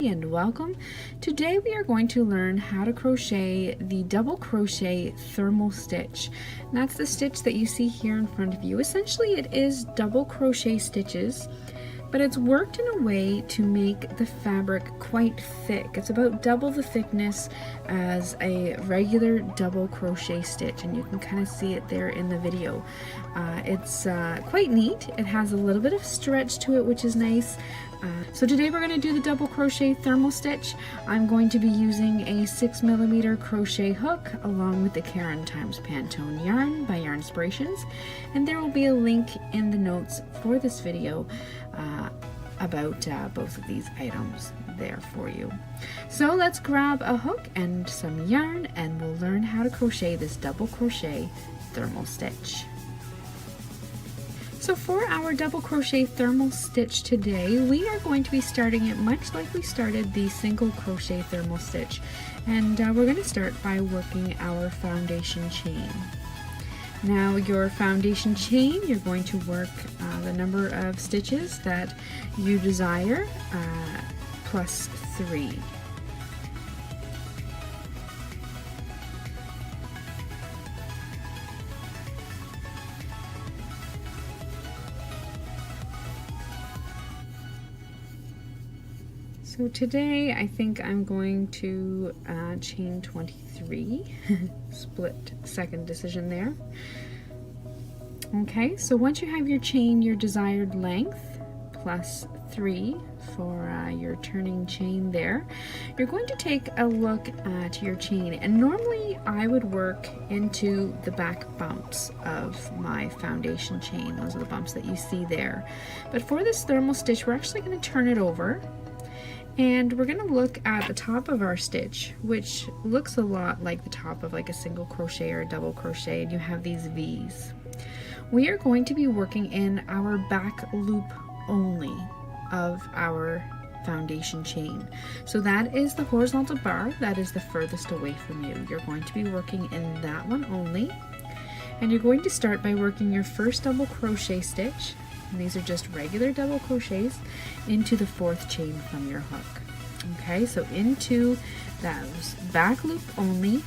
And welcome. Today we are going to learn how to crochet the double crochet thermal stitch. And that's the stitch that you see here in front of you. Essentially it is double crochet stitches, but it's worked in a way to make the fabric quite thick. It's about double the thickness as a regular double crochet stitch, and you can kind of see it there in the video. It's quite neat. It has a little bit of stretch to it, which is nice. So today we're going to do the double crochet thermal stitch. I'm going to be using a 6mm crochet hook along with the Caron x Pantone yarn by Yarnspirations, and there will be a link in the notes for this video about both of these items there for you. So let's grab a hook and some yarn and we'll learn how to crochet this double crochet thermal stitch. So for our double crochet thermal stitch today, we are going to be starting it much like we started the single crochet thermal stitch. And we're going to start by working our foundation chain. Now your foundation chain, you're going to work the number of stitches that you desire, plus 3. So today I think I'm going to chain 23, split second decision there. Okay, so once you have your chain your desired length, plus 3 for your turning chain there, you're going to take a look at your chain, and normally I would work into the back bumps of my foundation chain. Those are the bumps that you see there. But for this thermal stitch, we're actually going to turn it over. And we're going to look at the top of our stitch, which looks a lot like the top of like a single crochet or a double crochet, and you have these V's. We are going to be working in our back loop only of our foundation chain. So that is the horizontal bar that is the furthest away from you. You're going to be working in that one only. And you're going to start by working your first double crochet stitch. And these are just regular double crochets into the 4th chain from your hook. Okay, so into that back loop only,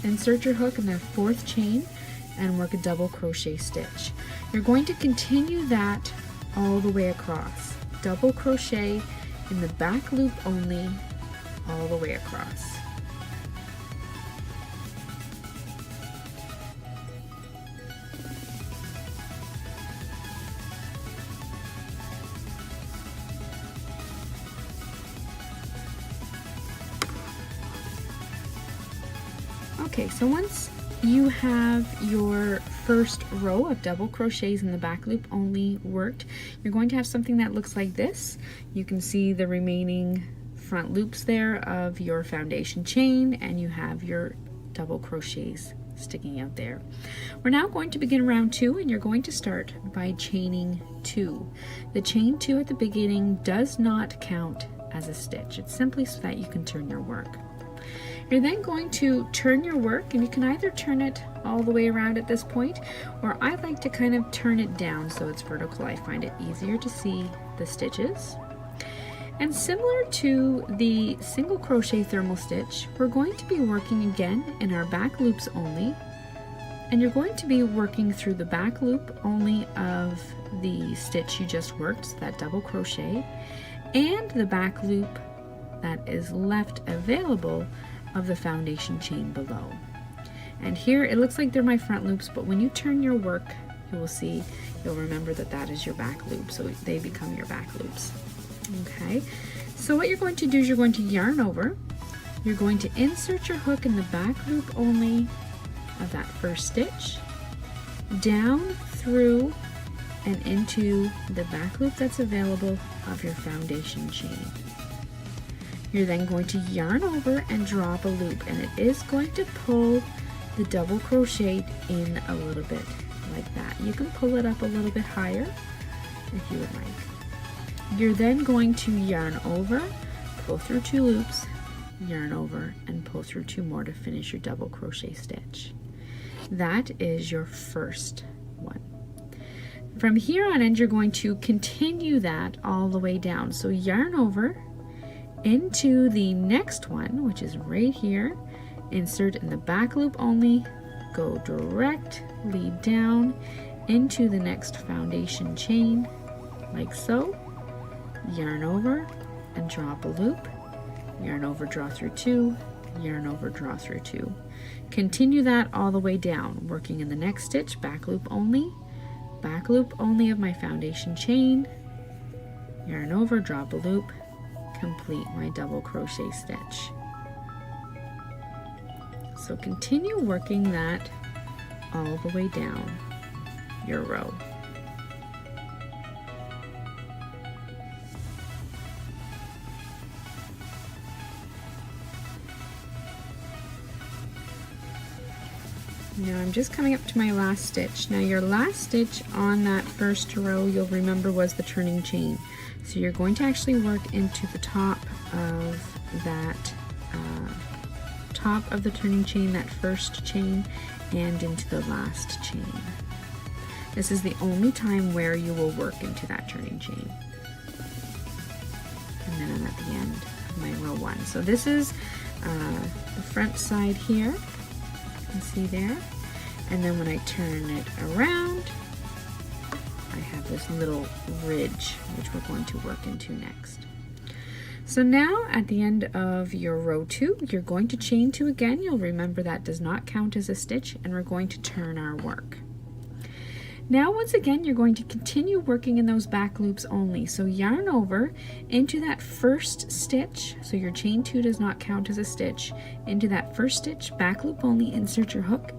insert your hook in the 4th chain and work a double crochet stitch. You're going to continue that all the way across. Double crochet in the back loop only all the way across. Okay, so once you have your first row of double crochets in the back loop only worked, you're going to have something that looks like this. You can see the remaining front loops there of your foundation chain, and you have your double crochets sticking out there. We're now going to begin round 2, and you're going to start by chaining 2. The chain 2 at the beginning does not count as a stitch. It's simply so that you can turn your work. You're then going to turn your work, and you can either turn it all the way around at this point, or I like to kind of turn it down so it's vertical. I find it easier to see the stitches. And similar to the single crochet thermal stitch, we're going to be working again in our back loops only, and you're going to be working through the back loop only of the stitch you just worked, so that double crochet, and the back loop that is left available of the foundation chain below. And here it looks like they're my front loops, but when you turn your work, you will see, you'll remember that that is your back loop, so they become your back loops. Okay, so what you're going to do is you're going to yarn over, you're going to insert your hook in the back loop only of that first stitch, down through and into the back loop that's available of your foundation chain. You're then going to yarn over and drop a loop, and it is going to pull the double crochet in a little bit like that. You can pull it up a little bit higher if you would like. You're then going to yarn over, pull through 2 loops, yarn over, and pull through 2 more to finish your double crochet stitch. That is your first one. From here on in, you're going to continue that all the way down. So yarn over, into the next one, which is right here. Insert in the back loop only, go directly down into the next foundation chain, like so. Yarn over and drop a loop, yarn over, draw through 2, yarn over, draw through 2. Continue that all the way down, working in the next stitch, back loop only of my foundation chain, yarn over, drop a loop, complete my double crochet stitch. So continue working that all the way down your row. Now I'm just coming up to my last stitch. Now your last stitch on that first row, you'll remember, was the turning chain. So you're going to actually work into the top of that top of the turning chain, that first chain, and into the last chain. This is the only time where you will work into that turning chain. And then I'm at the end of my row 1. So this is the front side here. You can see there. And then when I turn it around, I have this little ridge, which we're going to work into next. So now at the end of your row 2, you're going to chain 2 again. You'll remember that does not count as a stitch, and we're going to turn our work. Now once again, you're going to continue working in those back loops only. So yarn over into that first stitch, so your chain 2 does not count as a stitch, into that first stitch, back loop only, insert your hook,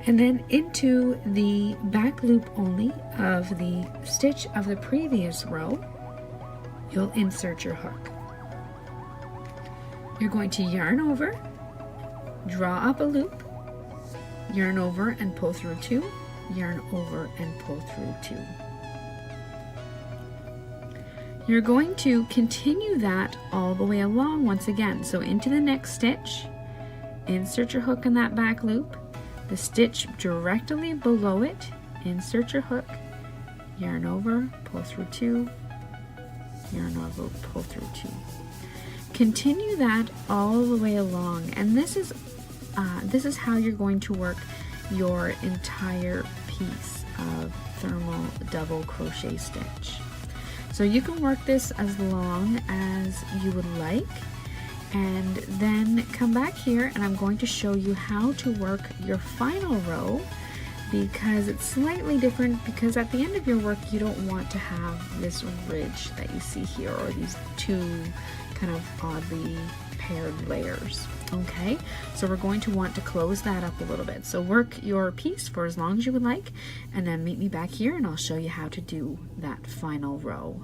and then into the back loop only of the stitch of the previous row, you'll insert your hook. You're going to yarn over, draw up a loop, yarn over and pull through 2, yarn over and pull through 2. You're going to continue that all the way along once again. So into the next stitch, insert your hook in that back loop, the stitch directly below it, insert your hook, yarn over, pull through 2, yarn over, pull through 2. Continue that all the way along, and this is how you're going to work your entire piece of thermal double crochet stitch. So you can work this as long as you would like, and then come back here and I'm going to show you how to work your final row, because it's slightly different, because at the end of your work you don't want to have this ridge that you see here, or these two kind of oddly paired layers. Okay, so we're going to want to close that up a little bit. So work your piece for as long as you would like, and then meet me back here and I'll show you how to do that final row.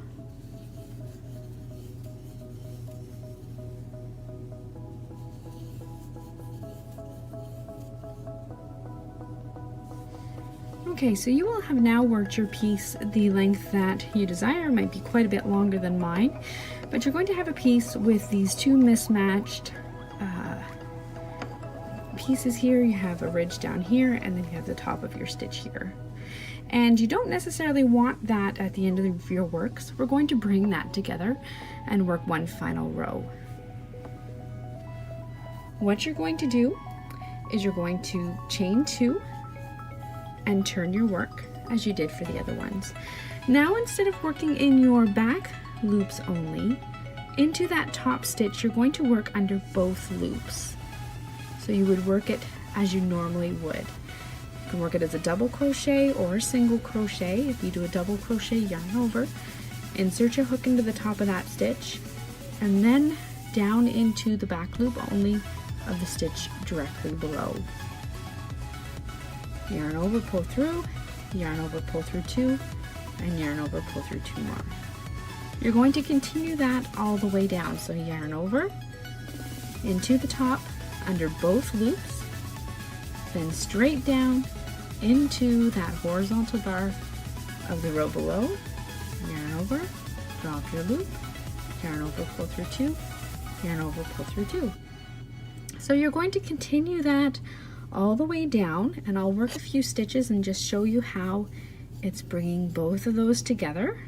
Okay, so you will have now worked your piece the length that you desire. It might be quite a bit longer than mine, but you're going to have a piece with these two mismatched pieces here. You have a ridge down here, and then you have the top of your stitch here. And you don't necessarily want that at the end of your work, so we're going to bring that together and work one final row. What you're going to do is you're going to chain 2 and turn your work as you did for the other ones. Now instead of working in your back loops only, into that top stitch you're going to work under both loops. So you would work it as you normally would. You can work it as a double crochet or a single crochet. If you do a double crochet, yarn over, insert your hook into the top of that stitch, and then down into the back loop only of the stitch directly below. Yarn over, pull through, yarn over, pull through 2, and yarn over, pull through 2 more. You're going to continue that all the way down. So yarn over, into the top, under both loops, then straight down into that horizontal bar of the row below, yarn over, drop your loop, yarn over, pull through 2, yarn over, pull through 2. So you're going to continue that all the way down, and I'll work a few stitches and just show you how it's bringing both of those together.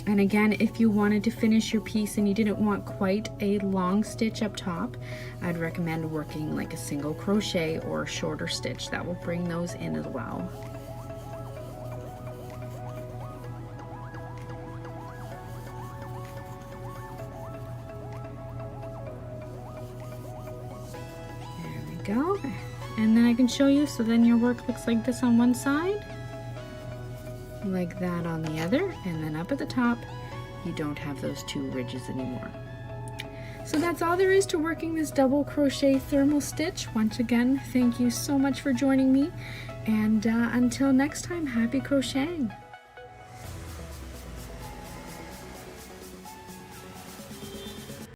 And again, if you wanted to finish your piece and you didn't want quite a long stitch up top, I'd recommend working like a single crochet or a shorter stitch. That will bring those in as well. There we go. And then I can show you, so then your work looks like this on one side, like that on the other, and then up at the top you don't have those two ridges anymore. So that's all there is to working this double crochet thermal stitch. Once again, thank you so much for joining me, and until next time, happy crocheting.